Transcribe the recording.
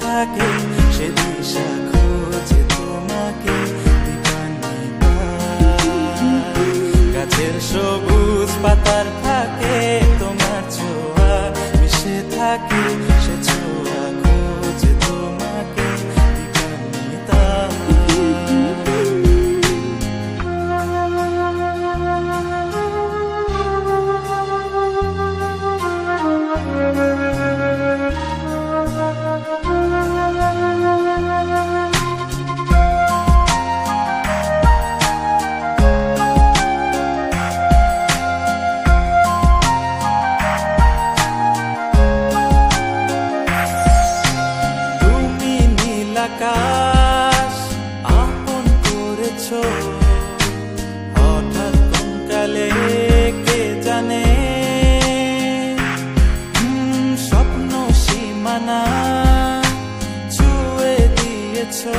থাকে সে দিশা খোঁজে তোমাকে দিবানিতা। গাছের সবুজ পাতার ফাঁকে তোমার ছোঁয়া মিশে থাকে সে ছোঁয়া খোঁজে তোমাকে দিবানিতা। আকাশ আপন করেছো হঠাৎ কোন কালে কে জানে, স্বপ্ন সীমানা ছুঁয়ে দিয়েছো।